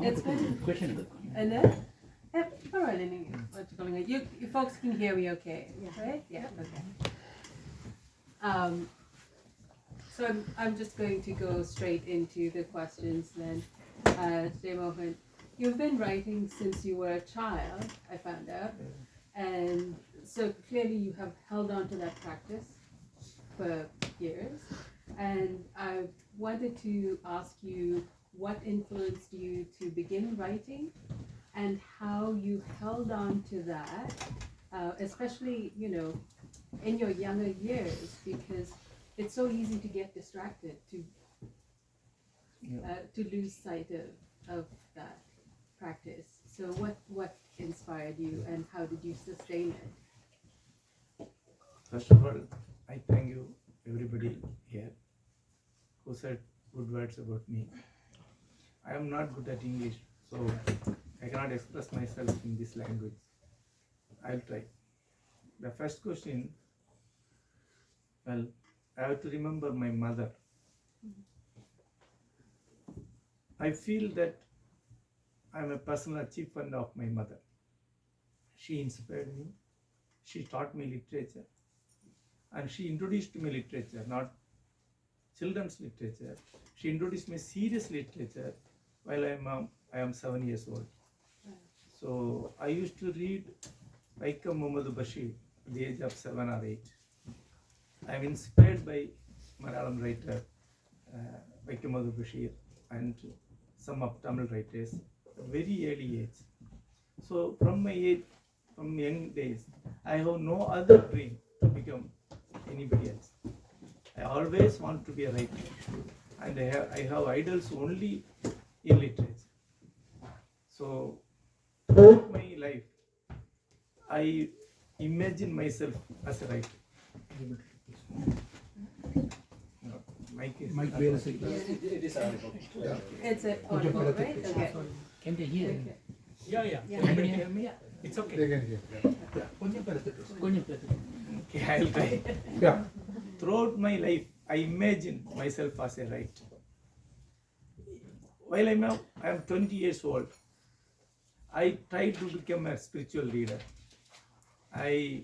It's been question. and you folks can hear me okay, right? Yeah, okay. So I'm just going to go straight into the questions then. Jeyamohan, you've been writing since you were a child, I found out, and so clearly you have held on to that practice for years. And I wanted to ask you what influenced you to begin writing and how you held on to that, especially, in your younger years, because it's so easy to get distracted, to lose sight of that practice. So what inspired you and how did you sustain it? First of all, I thank you, everybody here, who said good words about me. I am not good at English, so I cannot express myself in this language. I'll try. The first question, well, I have to remember my mother. I feel that I am a personal achievement of my mother. She inspired me. She taught me literature. And she introduced me literature, not children's literature. She introduced me serious literature while I am 7 years old. So I used to read Vaikam Muhammad Bashir at the age of 7 or 8. I am inspired by Malayalam writer Vaikam Muhammad Bashir and some of Tamil writers at a very early age. So from young days, I have no other dream to become anybody else. I always want to be a writer, and I have idols only in literature. So throughout my life, I imagine myself as a writer. Mike is It is audible. It's audible, right? Okay. Can they hear? Okay. Anybody hear me? It's okay. They can hear. Okay, I'll try. Yeah. Throughout my life, I imagine myself as a writer. While I am 20 years old, I tried to become a spiritual leader. I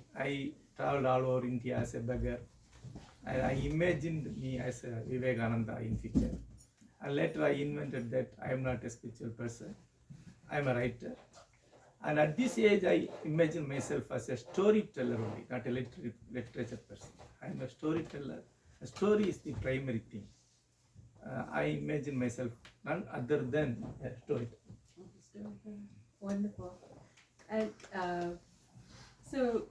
traveled all over India as a beggar. I imagined me as a Vivekananda in future. And later I invented that I am not a spiritual person. I am a writer. And at this age, I imagine myself as a storyteller only, not a literature person. I am a storyteller. A story is the primary thing. I imagine myself none other than a storyteller. Wonderful. And so,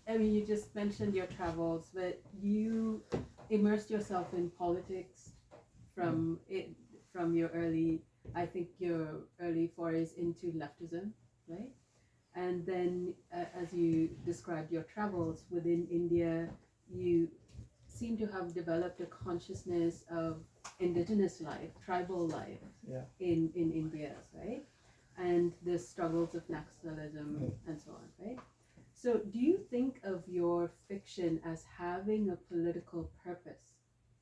I mean, you just mentioned your travels, but you immersed yourself in politics from your early forays into leftism, right? And then, as you described your travels within India, you seem to have developed a consciousness of indigenous life, tribal life in India, right? And the struggles of Naxalism and so on, right? So do you think of your fiction as having a political purpose?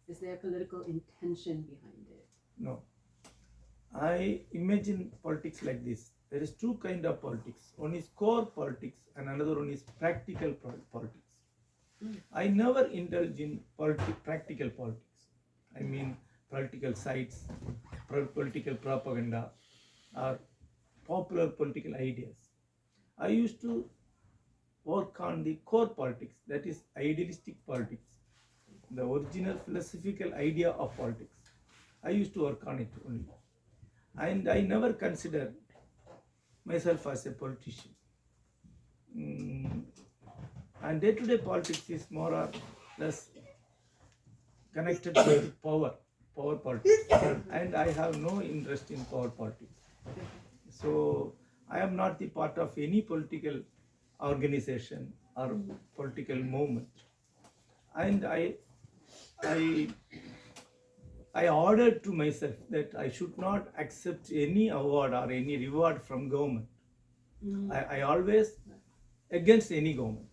Is there a political intention behind it? No. I imagine politics like this. There is two kinds of politics. One is core politics and another one is practical politics. I never indulge in practical politics. I mean political sites, political propaganda, or popular political ideas. I used to work on the core politics, that is idealistic politics, the original philosophical idea of politics. I used to work on it only. And I never considered myself as a politician. And day-to-day politics is more or less connected with power politics. And I have no interest in power politics. So I am not the part of any political organization or political movement. And I ordered to myself that I should not accept any award or any reward from government. I always against any government.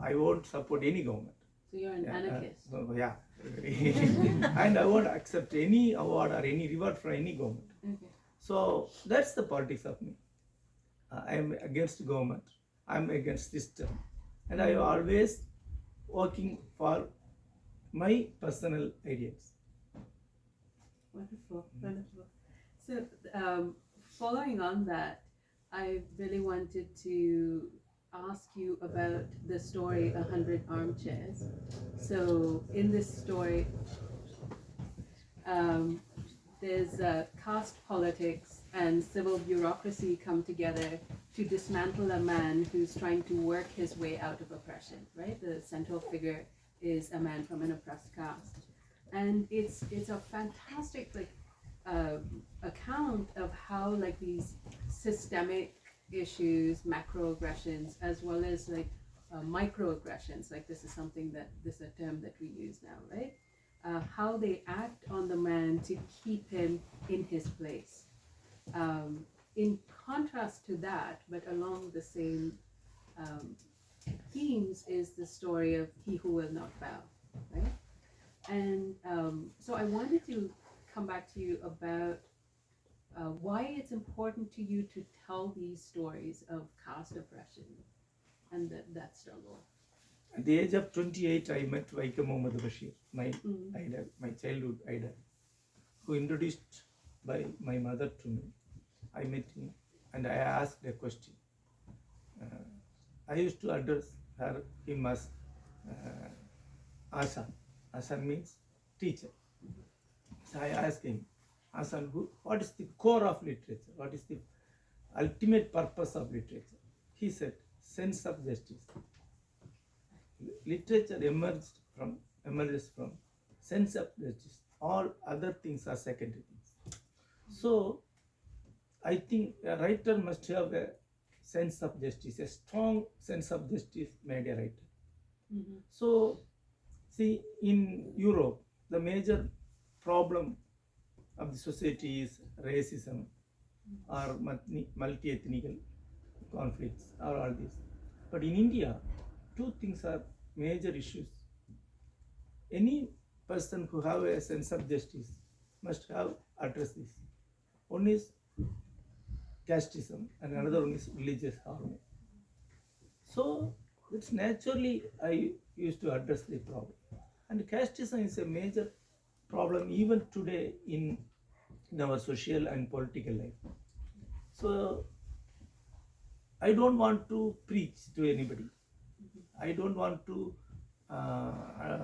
I won't support any government. So you're an anarchist. Yeah. And I won't accept any award or any reward from any government. Okay. So that's the politics of me. I am against government. I am against system, and I am always working for my personal ideals. Wonderful, wonderful. So, following on that, I really wanted to ask you about the story 100 Armchairs. So, in this story, there's caste politics and civil bureaucracy come together to dismantle a man who's trying to work his way out of oppression, right? The central figure is a man from an oppressed caste. And it's a fantastic account of how like these systemic issues, macroaggressions, as well as microaggressions, like this is a term that we use now, right? How they act on the man to keep him in his place. In contrast to that, but along the same themes, is the story of He Who Will Not Bow, right? And so I wanted to come back to you about why it's important to you to tell these stories of caste oppression and that struggle. At the age of 28, I met Jeyamohan, my idol, my childhood idol, who introduced by my mother to me. I met him and I asked a question. I used to address him as Asan. Asan means teacher. So I asked him, Asan, what is the core of literature? What is the ultimate purpose of literature? He said, sense of justice. Literature emerges from sense of justice. All other things are secondary things. So I think a writer must have a sense of justice, a strong sense of justice made a writer. Mm-hmm. So, see, in Europe, the major problem of the society is racism or multi-ethnic conflicts or all this. But in India, two things are major issues. Any person who have a sense of justice must have addressed this. One is casteism and another one is religious harmony. So it's naturally I used to address the problem. And casteism is a major problem even today in our social and political life. So I don't want to preach to anybody. I don't want to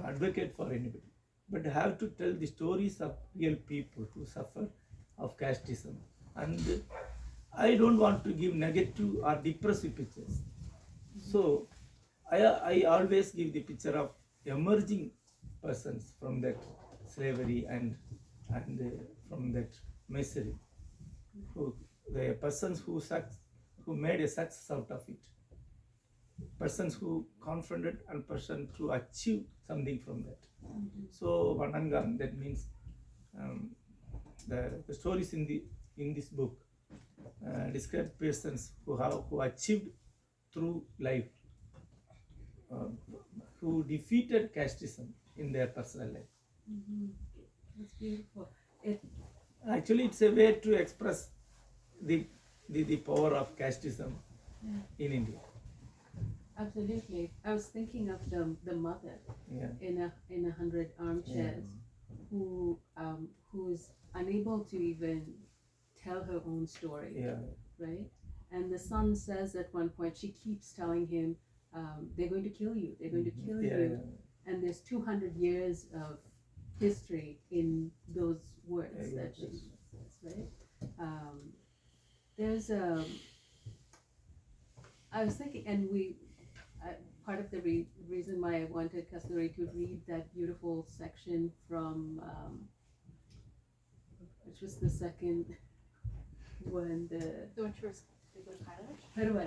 advocate for anybody, but I have to tell the stories of real people who suffer of casteism. And I don't want to give negative or depressive pictures. So I always give the picture of emerging persons from that slavery and from that misery. The persons who made a success out of it. Persons who confronted and persons who achieved something from that. Mm-hmm. So Vanangam, that means the stories in this book describe persons who achieved through life, who defeated casteism in their personal life. Mm-hmm. That's beautiful. Actually, it's a way to express the power of casteism in India. Absolutely. I was thinking of the mother in 100 Armchairs who's unable to even tell her own story, right? And the son says at one point, she keeps telling him, they're going to kill you, they're going to kill you. And there's 200 years of history in those words that she says, right? I was thinking, and part of the reason why I wanted Kasturi to read that beautiful section from, which was the second one, the one she was Kailash?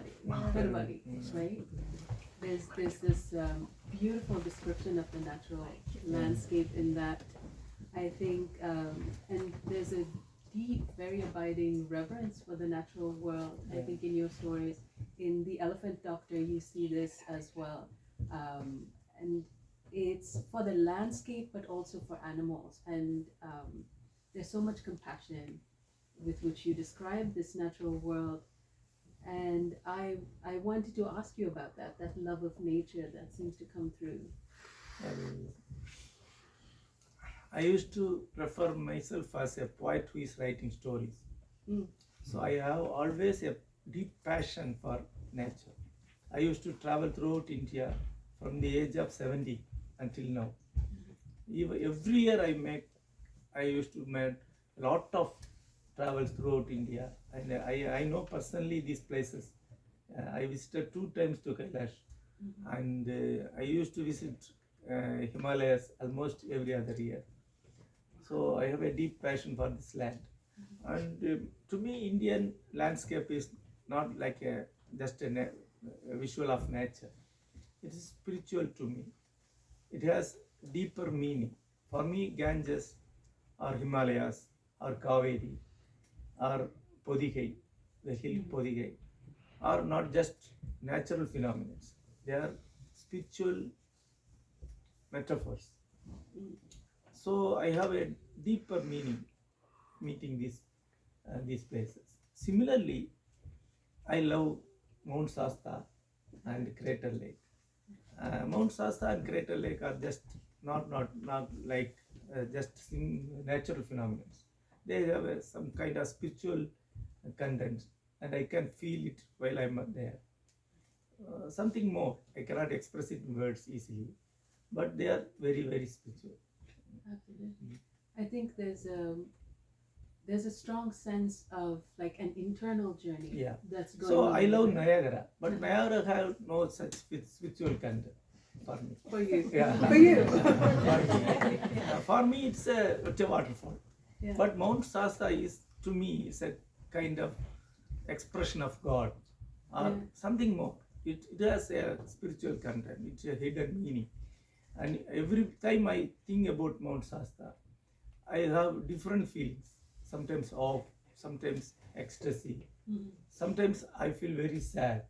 Pervali, right? There's this beautiful description of the natural landscape in that, I think, and there's a deep, very abiding reverence for the natural world. I think in your stories, in The Elephant Doctor, you see this as well. And it's for the landscape, but also for animals. And there's so much compassion with which you describe this natural world. And I wanted to ask you about that love of nature that seems to come through. I used to refer myself as a poet who is writing stories. Mm. So I have always a deep passion for nature. I used to travel throughout India from the age of 70 until now. Every year I used to make a lot of travels throughout India, and I know personally these places. I visited 2 times to Kailash, and I used to visit Himalayas almost every other year. So I have a deep passion for this land. And to me, Indian landscape is not like just a visual of nature. It is spiritual to me. It has deeper meaning. For me, Ganges or Himalayas or Kaveri or Podigai, the hill Podigai, are not just natural phenomena. They are spiritual metaphors. So I have a deeper meaning meeting these places. Similarly, I love Mount Shasta and Crater Lake. Mount Shasta and Crater Lake are just not like just natural phenomena. They have some kind of spiritual content, and I can feel it while I'm there. Something more, I cannot express it in words easily, but they are very, very spiritual. Absolutely. I think there's a strong sense of like an internal journey that's going So on. I love Niagara, but Niagara have no such spiritual content for me. For you. Yeah. For you. For me, it's a waterfall. Yeah. But Mount Shasta is, to me, is a kind of expression of God or something more. It has a spiritual content. It's a hidden meaning. And every time I think about Mount Shasta, I have different feelings. Sometimes awe, sometimes ecstasy. Sometimes I feel very sad.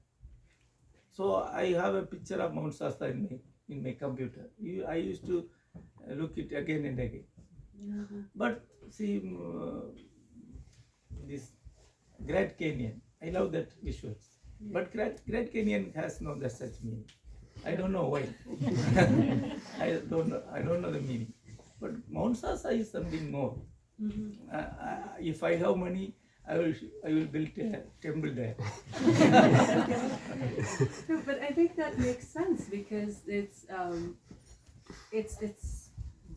So I have a picture of Mount Shasta in my computer. I used to look it again and again. But see, this Grand Canyon, I love that visuals. But Grand Canyon has no such meaning. I don't know why. I don't know the meaning. But Mount Sasa is something more. If I have money, I will build a temple there. No, but I think that makes sense because it's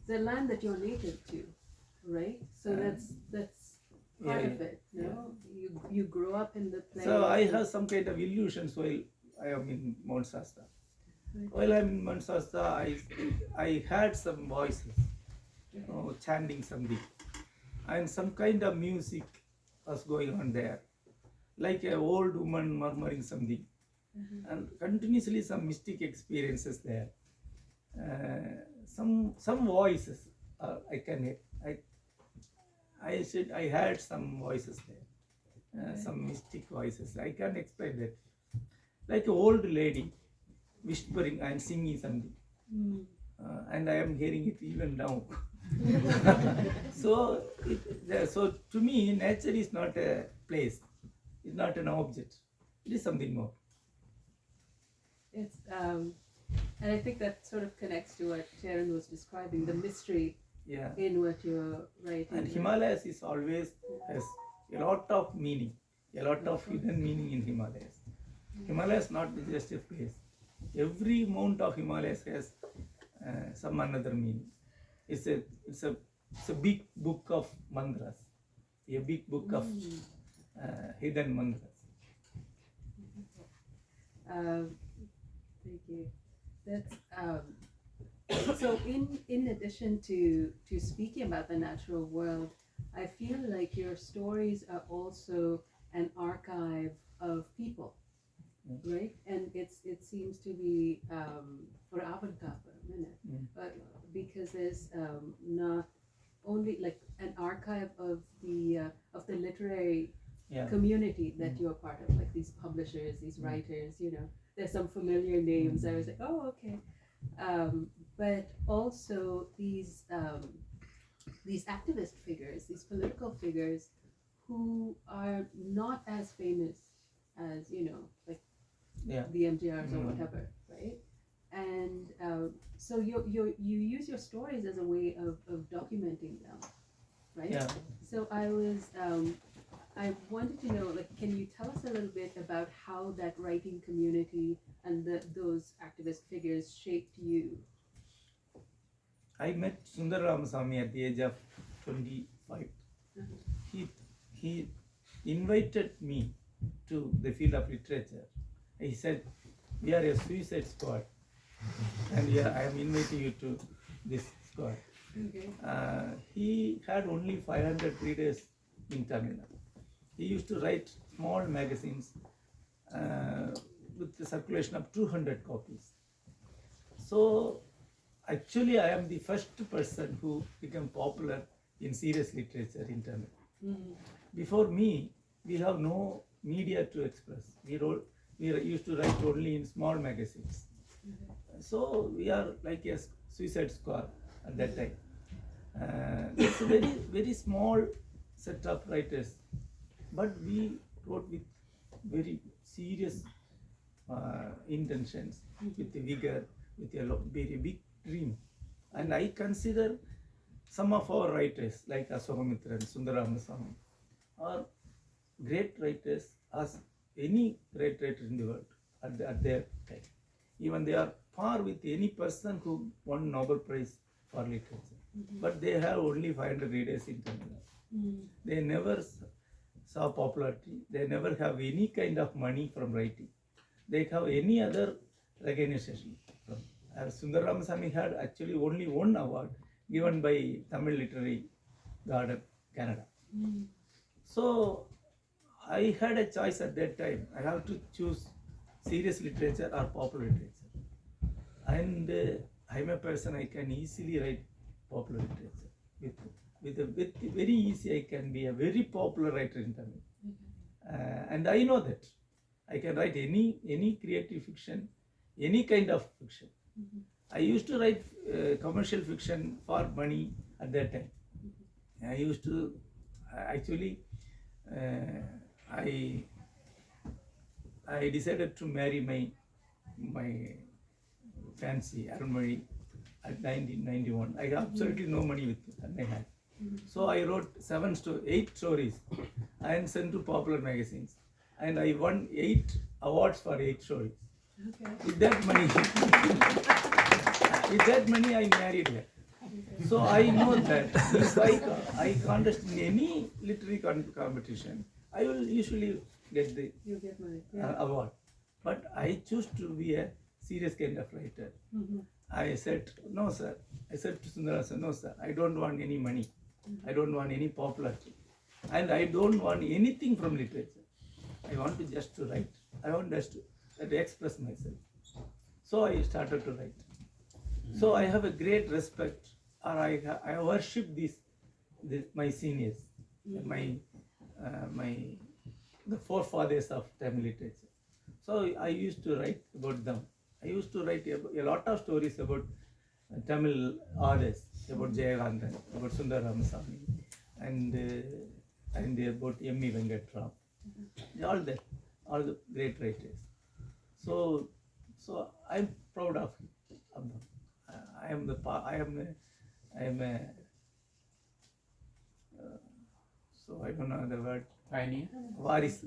the land that you're native to, right? So that's part of it. No, you grew up in the place. So I have some kind of illusions while I am in Mount Shasta. While I'm in Mount Shasta, I heard some voices, chanting something, and some kind of music was going on there, like an old woman murmuring something, and continuously some mystic experiences there. Some voices I said I heard some voices there, some mystic voices. I can't explain that, like an old lady whispering and singing something, and I am hearing it even now. So to me, nature is not a place, it's not an object, it is something more. It's and I think that sort of connects to what Sharon was describing, the mystery in what you're writing. And Himalayas is always has a lot of meaning, a lot of hidden meaning in Himalayas. Himalayas not just a place. Every mount of Himalayas has some another meaning. It's a big book of mantras, a big book of hidden mantras. Thank you. That's so. In addition to speaking about the natural world, I feel like your stories are also an archive of people, right? And it seems to be for Avatar for a minute, but because there's not only like an archive of the literary community that you're part of, like these publishers, these writers. There's some familiar names. I was like, oh, okay. but also these activist figures, these political figures who are not as famous as, like Yeah. the MJRs or Mm. whatever, right? And so you use your stories as a way of documenting them, right? Yeah. So I wanted to know, like, can you tell us a little bit about how that writing community and those activist figures shaped you? I met Sundar Ramasamy at the age of 25. He invited me to the field of literature. He said, "We are a suicide squad, and I am inviting you to this squad." Okay. He had only 500 readers in Tamil Nadu. He used to write small magazines with the circulation of 200 copies. So actually, I am the first person who became popular in serious literature in Tamil. Before me, we have no media to express. We used to write only in small magazines. So we are like a suicide squad at that time. It's a very, very small set of writers, but we wrote with very serious intentions, with the vigor, with a very big dream. And I consider some of our writers like Aswamitran, Sundaramasamy are great writers as any great writer in the world at their time. Even they are par with any person who won Nobel Prize for literature. But they have only 500 readers in Tamil Nadu. They never saw popularity. They never have any kind of money from writing. They have any other recognition. Sundar Ramasamy had actually only one award given by Tamil Literary Garden, Canada. So I had a choice at that time. I have to choose serious literature or popular literature. And I'm a person, I can easily write popular literature. With very easy, I can be a very popular writer in Tamil. And I know that. I can write any creative fiction, any kind of fiction. I used to write commercial fiction for money at that time. I used to actually I decided to marry my fancy Aram at 1991. I have absolutely no money with my hand. So I wrote 8 stories and sent to popular magazines. And I won 8 awards for 8 stories. Okay. With that money, I married her. So I know that if I contest in any literary competition, I will usually get the You get money. Yeah. award. But I choose to be a serious kind of writer. I said, no sir. I said to Sundara, no sir, I don't want any money. I don't want any popularity. And I don't want anything from literature. I want to just to write. I want just to express myself. So I started to write. So I have a great respect, or I worship my seniors, the forefathers of Tamil literature. So I used to write about them. I used to write a lot of stories about Tamil artists, about Jeyamohan, about Sundar Ramasamy, and about M.E. Venkatram. All the great writers. So I'm proud of them. I am a so I don't know the word. Pioneer. Varis.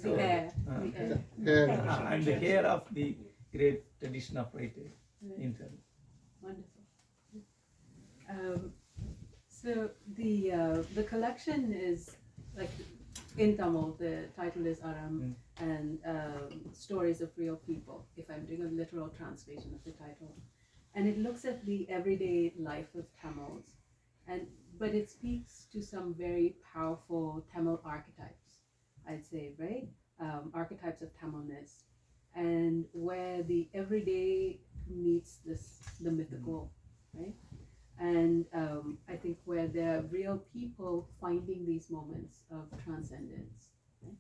The air. I'm the heir of the great tradition of writing in Tamil. Wonderful. So the collection is like in Tamil. The title is Aram and Stories of Real People. If I'm doing a literal translation of the title, and it looks at the everyday life of Tamils, but it speaks to some very powerful Tamil archetypes, I'd say, right? Archetypes of Tamilness, and where the everyday meets the mythical, right? And I think where there are real people finding these moments of transcendence, right?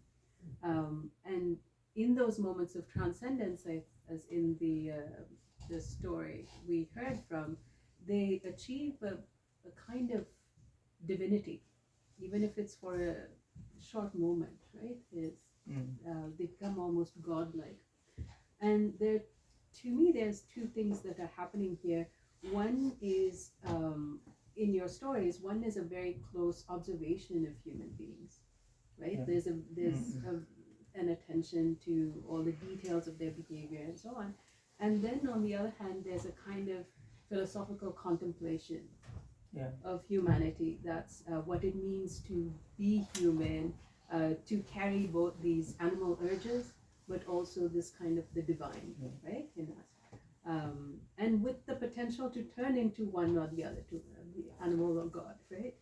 And in those moments of transcendence, as in the the story we heard from, they achieve a kind of divinity, even if it's for a short moment, right? They become almost godlike. And to me, there's two things that are happening here. One is, in your stories, one is a very close observation of human beings, right? Yeah. There's an attention to all the details of their behavior and so on. And then on the other hand, there's a kind of philosophical contemplation of humanity. That's what it means to be human, to carry both these animal urges, but also this kind of the divine, right, in us. And with the potential to turn into one or the other, to the animal or God, right?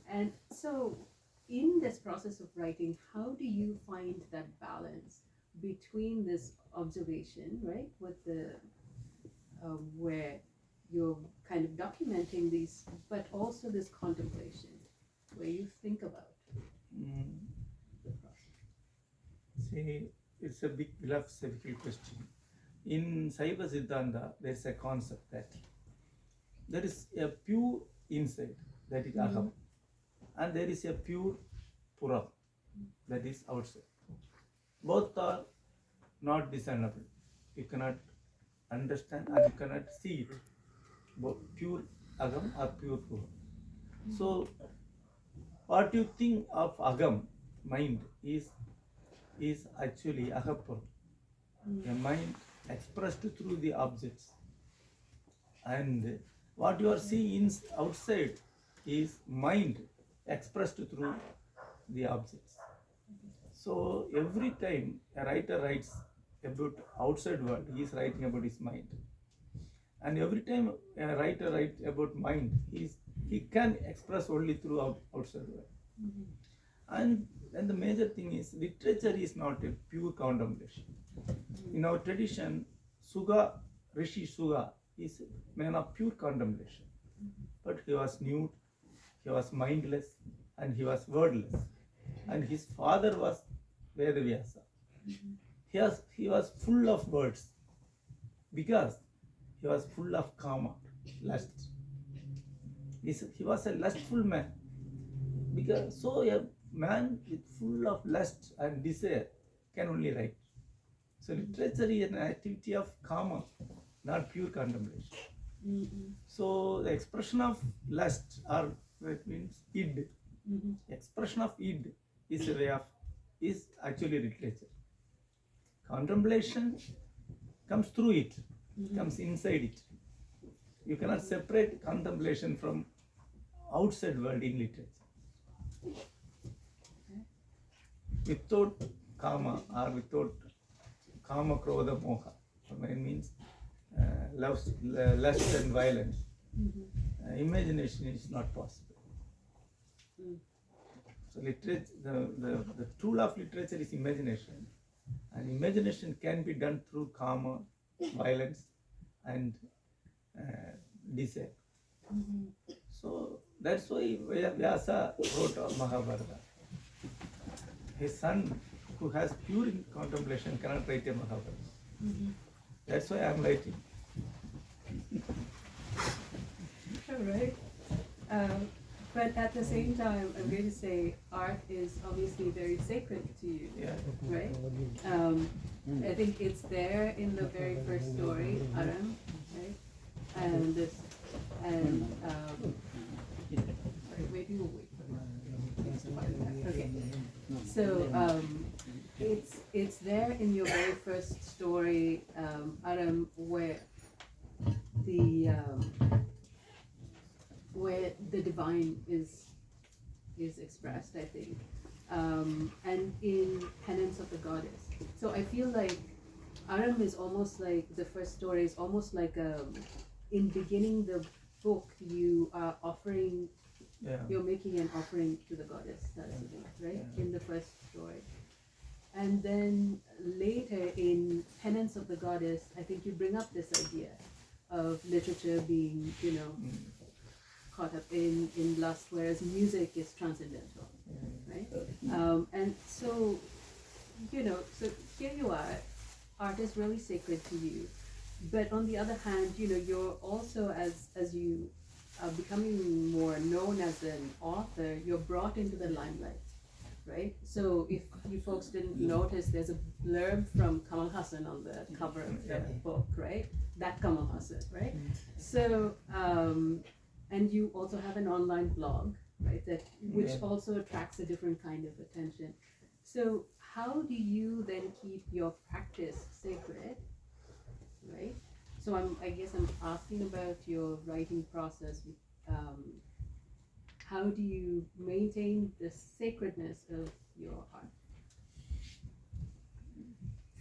And so in this process of writing, how do you find that balance between this observation, right, with the where you're kind of documenting these, but also this contemplation, where you think about the process? See, it's a big philosophical question. In Saiva Siddhanta, there's a concept that there is a pure inside, that is Aham, and there is a pure Puram, that is outside. Both are not discernible. You cannot understand and you cannot see it. Both pure Agam or pure Puram. So, what you think of Agam, mind, is actually Ahapuram, a mind expressed through the objects. And what you are seeing outside is mind expressed through the objects. So every time a writer writes about outside world, he is writing about his mind. And every time a writer writes about mind, he can express only through outside world. And the major thing is, literature is not a pure contemplation. In our tradition, Suga, Rishi Suga, is a man of pure contemplation. But he was nude, he was mindless, and he was wordless. And his father was Vedavyasa. He was full of words because he was full of kama, lust. He was a lustful man. Because so a man with full of lust and desire can only write. So literature is an activity of kama, not pure contemplation. So the expression of lust, or that means id, expression of id is actually literature. Contemplation comes through it, comes inside it. You cannot separate contemplation from outside world in literature. Without kama or without kama, krodha, moha, it means lust and violence, imagination is not possible. So literature, the tool of literature is imagination, and imagination can be done through kama, violence, and desire. So that's why Vyasa wrote Mahabharata. His son, who has pure contemplation, cannot write a Mahabharata. That's why I am writing. All right. But at the same time, I'm going to say art is obviously very sacred to you, right? I think it's there in the very first story, Aram, right? And this, and maybe we'll wait for that. Okay. So it's there in your very first story, Aram, where the divine is expressed, I think, and in Penance of the Goddess. So I feel like Aram is almost like, the first story is almost like in beginning the book you are offering, you're making an offering to the goddess, right? In the first story. And then later in Penance of the Goddess, I think you bring up this idea of literature being, caught up in lust, whereas music is transcendental, right? And so, so here you are, art is really sacred to you, but on the other hand, you know, you're also, as you are becoming more known as an author, you're brought into the limelight, right? So if you folks didn't notice, there's a blurb from Kamal Hassan on the cover of the book, right? That Kamal Hassan, right? So, and you also have an online blog, right? That which also attracts a different kind of attention. So how do you then keep your practice sacred, right? So I guess I'm asking about your writing process. How do you maintain the sacredness of your art?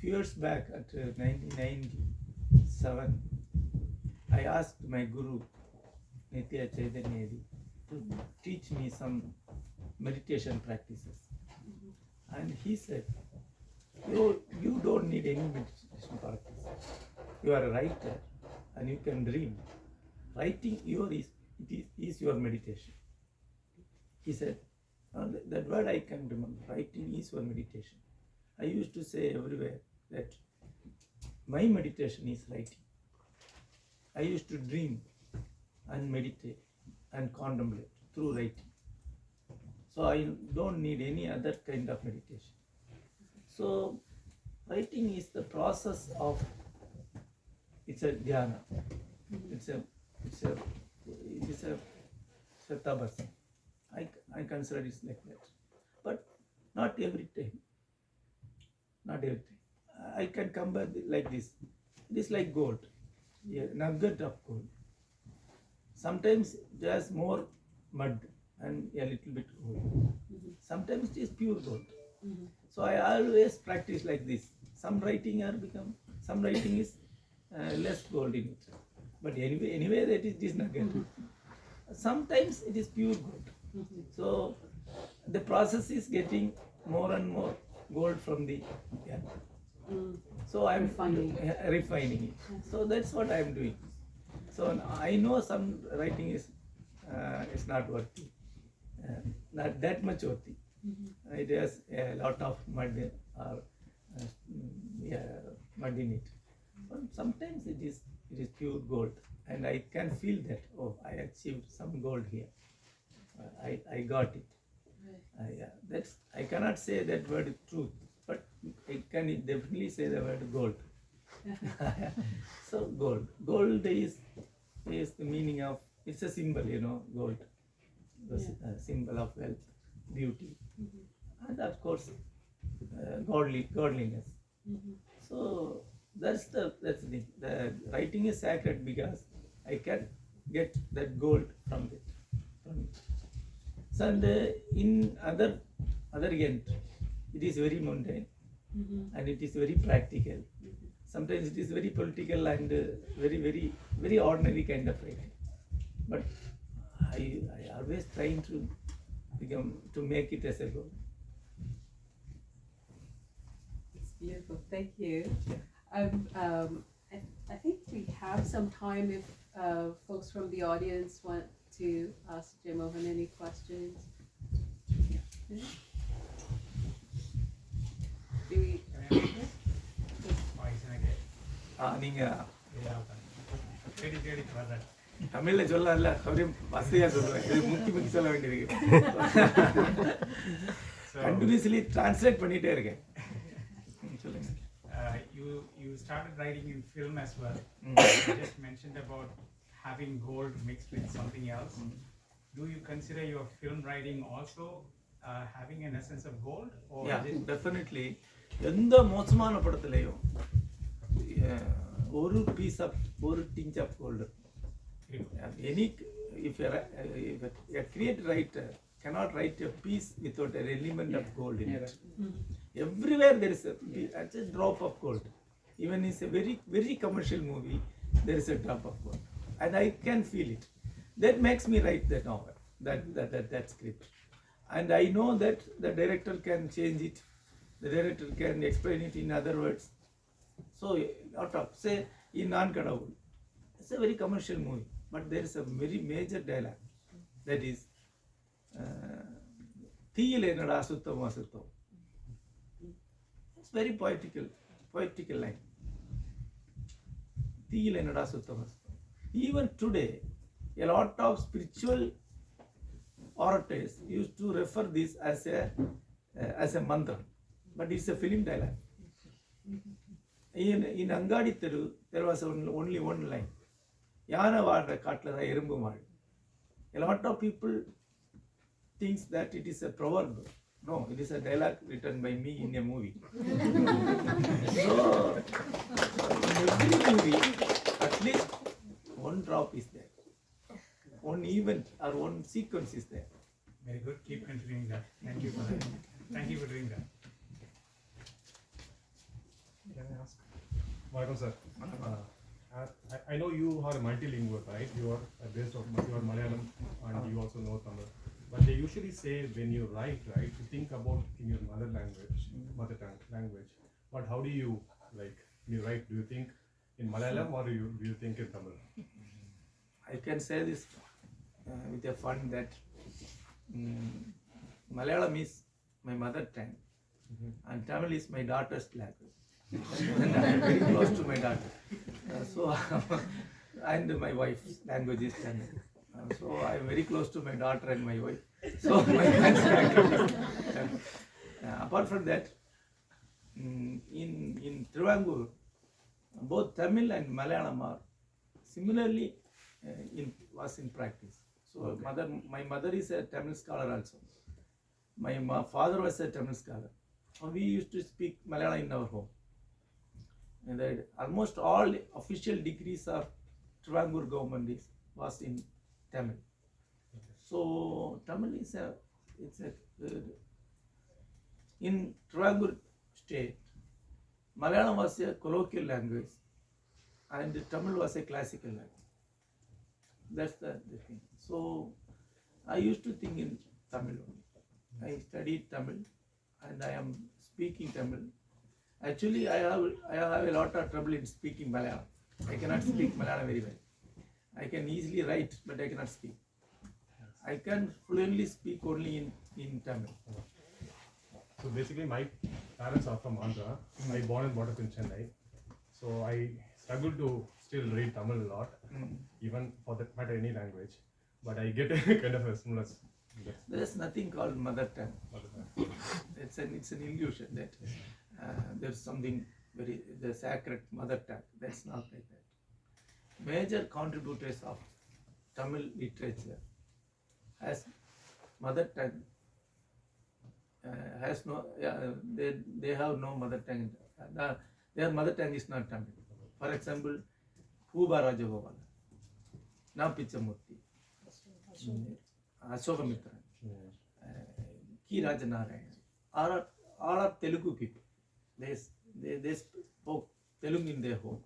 Few years back at 1997, I asked my guru, Nitya Chaitanyadi, to teach me some meditation practices. And he said, you don't need any meditation practice. You are a writer and you can dream. Writing is your meditation. He said, that word I can remember, writing is your meditation. I used to say everywhere that my meditation is writing. I used to dream and meditate and contemplate through writing. So I don't need any other kind of meditation. So writing is the process of, it's a dhyana. It's a tabasam. I consider it like that. But not every time. Not every time. I can compare like this. It is like gold, a nugget of gold. Sometimes there's more mud and a little bit gold. Sometimes it is pure gold. So I always practice like this. Some writing is less gold in it. But anyway that is nugget. Sometimes it is pure gold. So the process is getting more and more gold from the So I'm refining it. So that's what I'm doing. So I know some writing is not worthy, not that much worthy. It has a lot of mud or mud in it. But sometimes it is pure gold, and I can feel that. Oh, I achieved some gold here. I got it. I cannot say that word truth, but I can definitely say the word gold. So gold is the meaning of, it's a symbol, gold, the symbol of wealth, beauty, and of course godliness. So that's the thing. The writing is sacred because I can get that gold from it. So and in other end, it is very mundane, and it is very practical. Sometimes it is very political and very, very ordinary kind of writing. But I always trying to make it as a goal. It's beautiful. Thank you. I think we have some time if folks from the audience want to ask Jeyamohan any questions. Okay. Do we? நீங்க தமிழ்ல சொல்லல அவரையும் வசதியா சொல்லுவேன். இது முக்கி சொல்ல வேண்டியிருக்கு. கண்டினியூஸ்லி டிரான்ஸ்லேட் பண்ணிட்டே இருக்கேன். சொல்லுங்க. You started writing in film as well. You just mentioned about having gold mixed with something else. Do you consider your film writing also having an essence of gold? Or definitely. எந்த மோசமான படத்துலயும் ஒரு tinge of gold. If a creative writer cannot write a piece without an element of gold in it. Everywhere there is a drop of gold. Even in a very, very commercial movie, there is a drop of gold, and I can feel it. That makes me write that novel, that script, and I know that the director can change it. The director can explain it in other words. So, out of say in Non-Kadavul, it's a very commercial movie, but there is a very major dialogue that is Thiyil enada asuttam asuttam. It's very poetical line. தீயில என்னடா சுத்தம். Even today, a lot of spiritual orators used to refer this as a mantra, but it's a film dialogue. In Angadi Teru, there was only one line. Yana vaadra kaatla da erumbu maadu. A lot of people thinks that it is a proverb. No, it is a dialogue written by me in a movie. So, in every movie, at least one drop is there. One event or one sequence is there. Very good. Keep continuing that. Thank you for that. Thank you for doing that. Can I ask? Welcome, sir. I know you are multilingual, right? You are based on you are Malayalam and you also know Tamil. But they usually say when you write, right, you think about in your mother tongue language. But how do you like when you write? Do you think in Malayalam or do you think in Tamil? I can say this with a fun that Malayalam is my mother tongue and Tamil is my daughter's language. And I am very close to my daughter. So and my wife's language is Tamil. So I am very close to my daughter and my wife. So my language is Tamil. Apart from that, in Trivandrum, both Tamil and Malayalam are similarly was in practice. So my mother is a Tamil scholar also. My father was a Tamil scholar. And we used to speak Malayalam in our home. And that almost all official degrees of Trivandrum government was in Tamil. So Tamil is in Trivandrum state, Malayalam was a colloquial language and Tamil was a classical language. That's the thing. So I used to think in Tamil only. I studied Tamil and I am speaking Tamil. Actually, I have a lot of trouble in speaking Malayalam. I cannot speak Malayalam very well. I can easily write, but I cannot speak. I can fluently speak only in Tamil. So basically, my parents are from Andhra. I born and brought up in Chennai. So I struggle to still read Tamil a lot, even for that matter any language. But I get a kind of a similar. There is nothing called mother tongue. It's an illusion that there's something the sacred mother tongue. That's not like that. Major contributors of Tamil literature has mother tongue. Has no, they have no mother tongue. Their mother tongue is not Tamil. For example, Puba Rajagopal, Na Pichamurti, Ashokamitra, Ki Rajanarayan, all are Telugu people. They spoke Telugu in their home.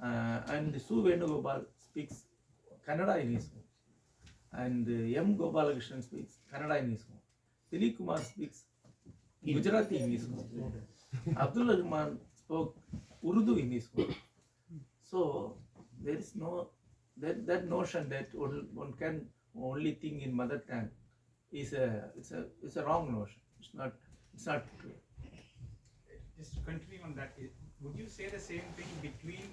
And Su Venugopal speaks Kannada in his home. And M. Gopalakrishnan speaks Kannada in his home. Dilip Kumar speaks Gujarati in his home. Abdul Rahman spoke Urdu in his home. So there is no that notion that one can only think in mother tongue is it's a wrong notion. It's not true. Just to continue on that, would you say the same thing between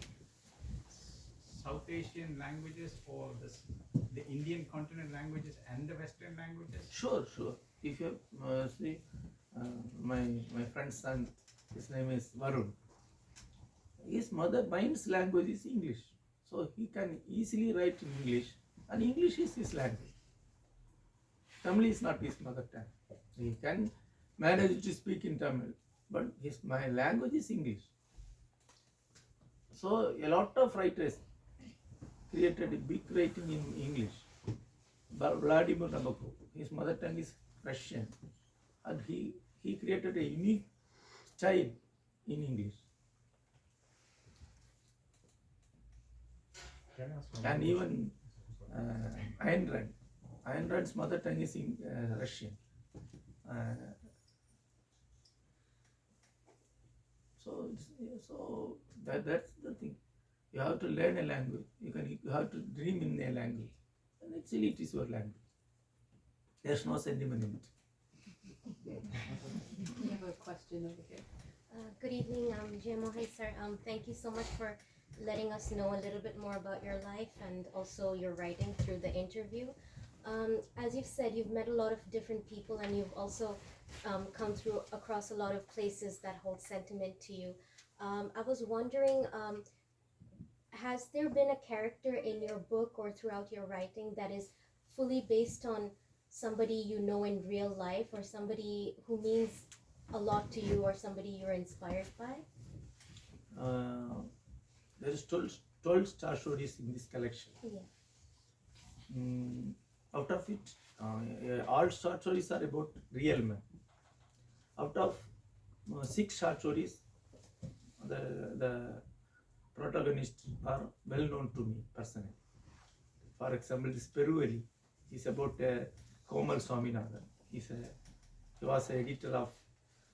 South Asian languages or the Indian continent languages and the Western languages? Sure. If you see my friend's son, his name is Varun. His mind's language is English, so he can easily write in English, and English is his language. Tamil is not his mother tongue. He can manage to speak in Tamil, but my language is English. So a lot of writers created a big writing in English. Vladimir Nabokov, his mother tongue is Russian, and he created a unique style in English. Can I ask And even Ayn Rand. Ayn Rand's mother tongue is in Russian. So that's the thing. You have to learn a language. You have to dream in a language, and actually it is your language. There's no sentiment in it. We have a question over here. Good evening, Jeyamohan sir. Thank you so much for letting us know a little bit more about your life and also your writing through the interview. As you've said, you've met a lot of different people, and you've also come through across a lot of places that hold sentiment to you. I was wondering, has there been a character in your book or throughout your writing that is fully based on somebody you know in real life, or somebody who means a lot to you, or somebody you're inspired by? There is 12 star stories in this collection. Yeah. Out of it, all short stories are about real men. Out of 6 short stories, the protagonists are well known to me personally. For example, this Peruvali is about Komal Swaminathan. He was an editor of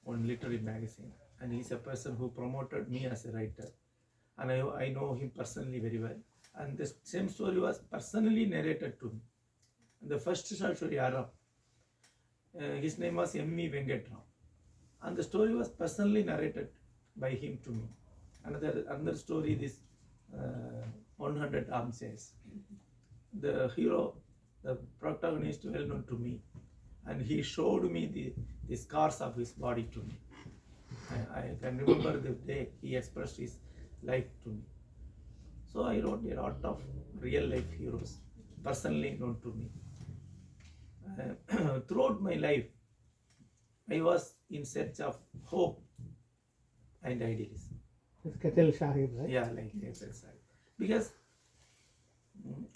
one literary magazine, and he's a person who promoted me as a writer. And I know him personally very well. And the same story was personally narrated to me. And the first short story, Aram, his name was M.E. Venkatrao. And the story was personally narrated by him to me. Another story, this 100 armchairs. The hero, the protagonist, well known to me, and he showed me the scars of his body to me. I can remember the day he expressed his life to me. So I wrote a lot of real life heroes, personally known to me. Throughout my life, I was in search of hope and idealism. It's Ketil Shahib, right? Yeah, like Ketil Shahib. Because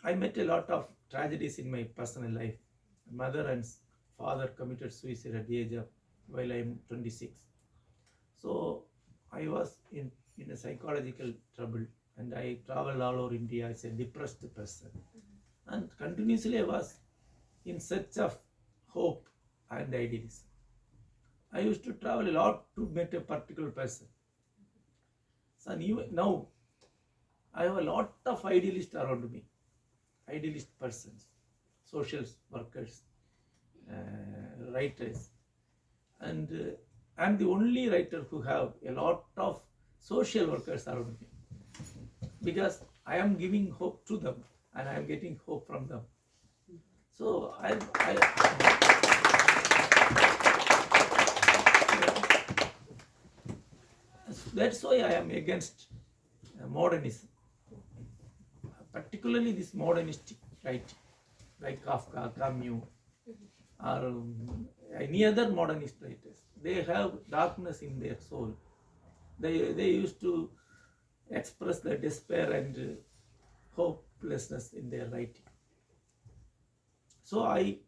I met a lot of tragedies in my personal life. My mother and father committed suicide at the age of while I am 26. So I was in a psychological trouble, and I traveled all over India as a depressed person. And continuously I was in search of hope and idealism. I used to travel a lot to meet a particular person. So even now, I have a lot of idealists around me, idealist persons, social workers, writers, and I'm the only writer who have a lot of social workers around me, because I am giving hope to them and I am getting hope from them. So that's why I am against modernism, particularly this modernistic writing, like Kafka, Camus, or any other modernist writers. They have darkness in their soul. They used to express the despair and hopelessness in their writing. So I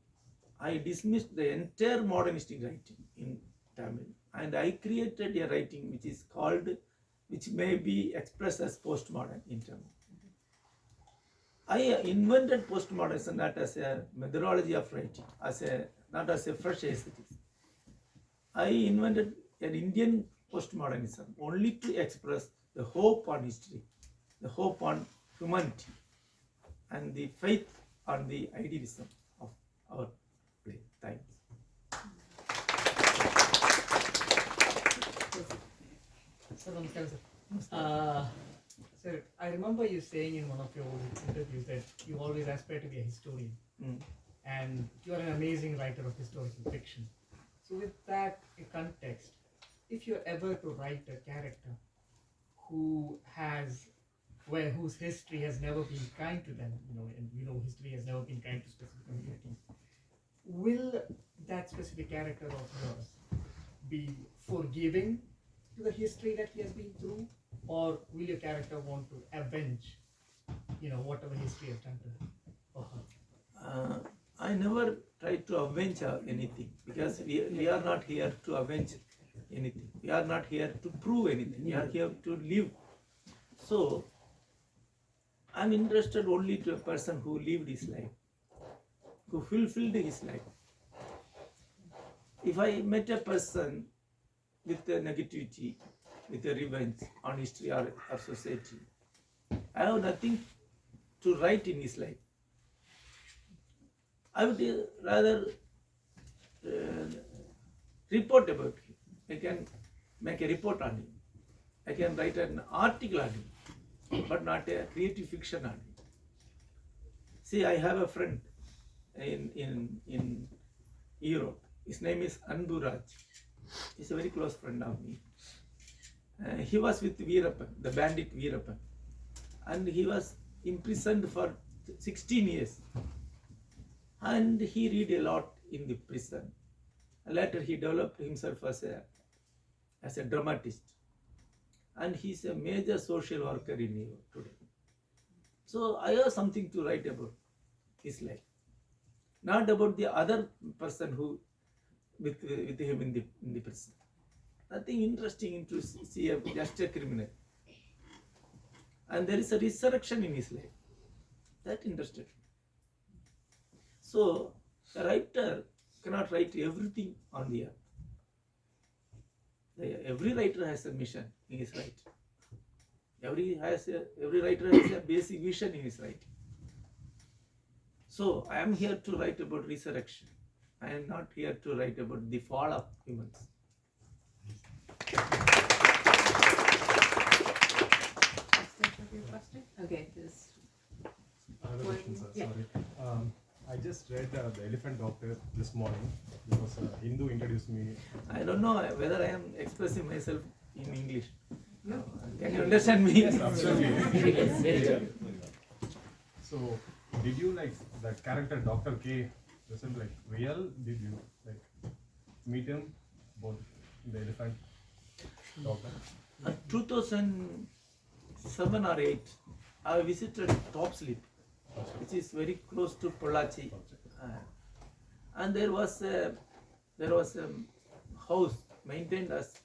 dismissed the entire modernistic writing in Tamil, and I created a writing which may be expressed as postmodern in Tamil. I invented postmodernism not as a methodology of writing, not as a fresh aesthetics. I invented an Indian postmodernism only to express the hope on history, the hope on humanity, and the faith on the idealism of our times. Sir, I remember you saying in one of your interviews that you always aspire to be a historian, and you are an amazing writer of historical fiction. So, with that context, if you're ever to write a character whose history has never been kind to them, and history has never been kind to specific communities, will that specific character of yours be forgiving to the history that he has been through, or will your character want to avenge, whatever history has done to him or her? I never try to avenge anything, because we are not here to avenge anything. We are not here to prove anything. We are here to live. So I'm interested only to a person who lived his life, who fulfilled his life. If I met a person with a negativity, with a revenge on history or society, I have nothing to write in his life. I would rather report about him. I can make a report on him. I can write an article on him. but not a creative fiction artist. See, I have a friend in Europe. His name is Anburaj. He's a very close friend of me. He was with Veerappan, the bandit Veerappan, and he was imprisoned for 16 years. And he read a lot in the prison. Later, he developed himself as a dramatist, and he's a major social worker in Europe today. So I have something to write about his life, not about the other person who with him in the prison. Nothing interesting to see just a criminal, and there is a resurrection in his life. That interested me. So a writer cannot write everything on the earth. Every writer has a mission in his writing. Every writer has a basic vision in his writing. So I am here to write about resurrection. I am not here to write about the fall of humans. Okay, this. Another question, sir. Yeah. Sorry. I just read The Elephant Doctor this morning because a Hindu introduced me. I don't know whether I am expressing myself in English. Can you understand me? Yes, absolutely. So, did you like that character Dr. K? Was it like real? Did you like meet him? Both the elephant doctor? 2007 or 8, I visited Top Sleep, which is very close to Pollachi, and there was a house maintained as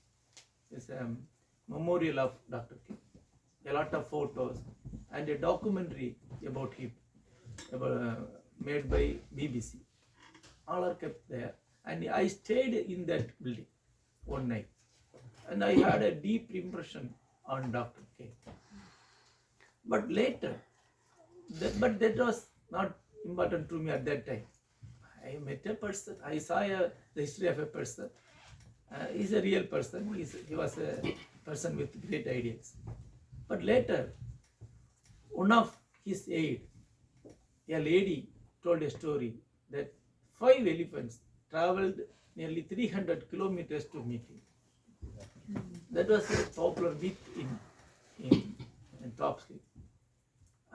a memorial of Dr. K. A lot of photos and a documentary about him, made by BBC. All are kept there, and I stayed in that building one night, and I had a deep impression on Dr. K. But later, that was not important to me at that time. I met a person, I saw the history of a person. He's a real person, he was a person with great ideas. But later, one of his aide, a lady, told a story that 5 elephants traveled nearly 300 kilometers to meet him. That was a popular myth in Top Sleep.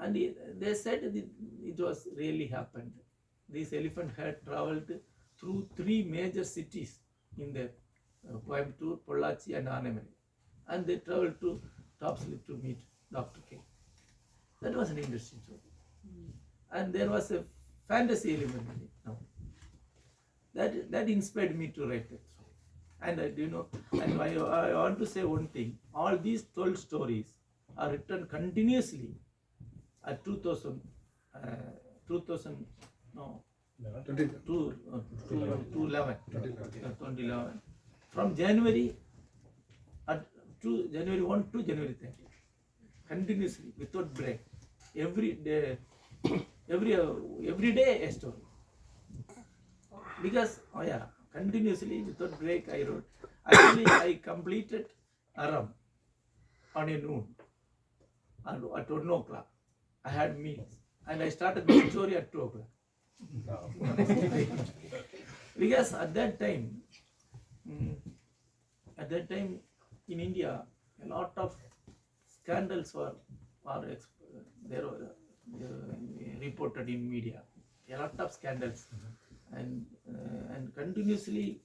And they said that it was really happened. This elephant had traveled through 3 major cities in the Coimbatore, Pollachi and Anamari. And they traveled to Top Sleep to meet Dr. K. That was an interesting story. And there was a fantasy element in it. No. That inspired me to write that story. And and I want to say one thing. All these 12 stories are written continuously at 2011. From January 1 to January 30. Continuously, without break. Every day a story. Because, continuously, without break, I wrote. Actually, I completed Aram on a noon, at 1 o'clock. I had meals, and I started the story at 2 o'clock. Because at that time in India, a lot of scandals were reported in media. A lot of scandals, and continuously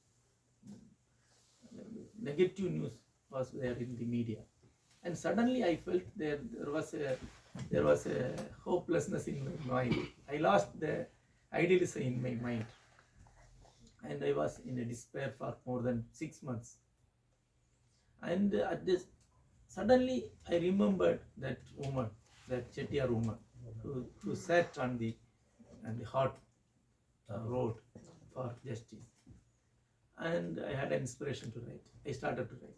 negative news was there in the media. And suddenly I felt there was a hopelessness in my mind. I lost the idealism in my mind, and I was in a despair for more than 6 months. And suddenly I remembered that woman, that Chettiar woman, who sat on the hot road for justice. And I had an inspiration to write. I started to write.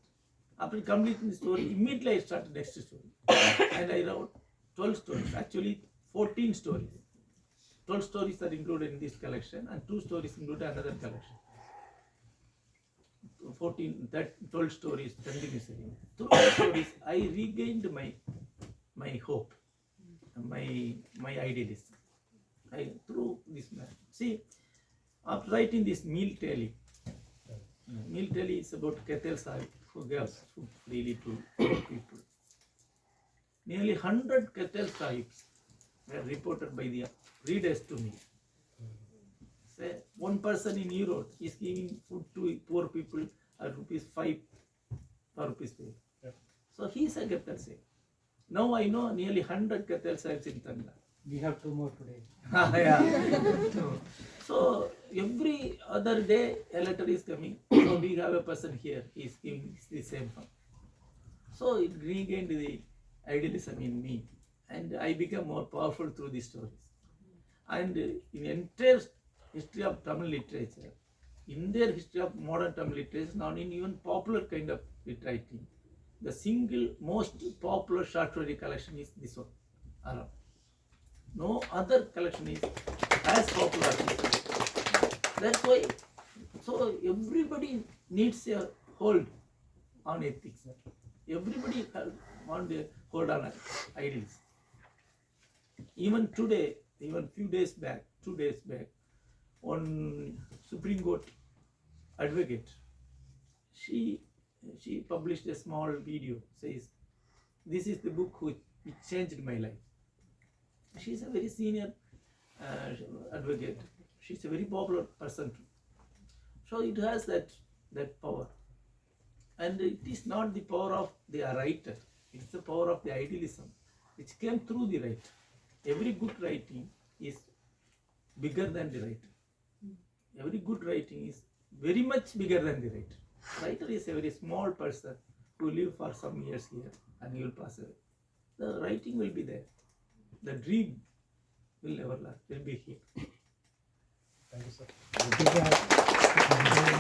After completing the story, immediately I started the next story. And I wrote 12 stories, actually 14 stories. 12 stories are included in this collection, and 2 stories included another collection. 12 stories continuously. Through the stories, I regained my my hope, my idealism. Through this man. See, after writing this meal tally is about Ketel Sahib, who gave food freely to poor people. Nearly 100 Ketel Sahibs were reported by the readers to me. Say, one person in Europe is giving food to poor people at ₹5 or ₹3. Yeah. So he is a Ketel Sahib. Now I know nearly 100 Ketel Sahibs in Tamil Nadu. We have 2 more today. Yeah. So every other day a letter is coming. So we have a person here, he is giving the same one. So it regained the idealism in me, and I became more powerful through these stories. And in the entire history of Tamil literature, in their history of modern Tamil literature, not in even popular kind of writing, the single most popular short story collection is this one, Aram. No other collection is as popular as this one. That's why, so everybody needs a hold on ethics. Everybody wants a hold on ideals. Even today, even 2 days back, one Supreme Court advocate, she published a small video, says, this is the book which changed my life. She is a very senior advocate. She is a very popular person too. So it has that power. And it is not the power of the writer, it is the power of the idealism which came through the writer. Every good writing is bigger than the writer. Every good writing is very much bigger than the writer. Writer is a very small person who live for some years here and he will pass away. The writing will be there. The dream will never last, will be here. Thank you, sir. Thank you.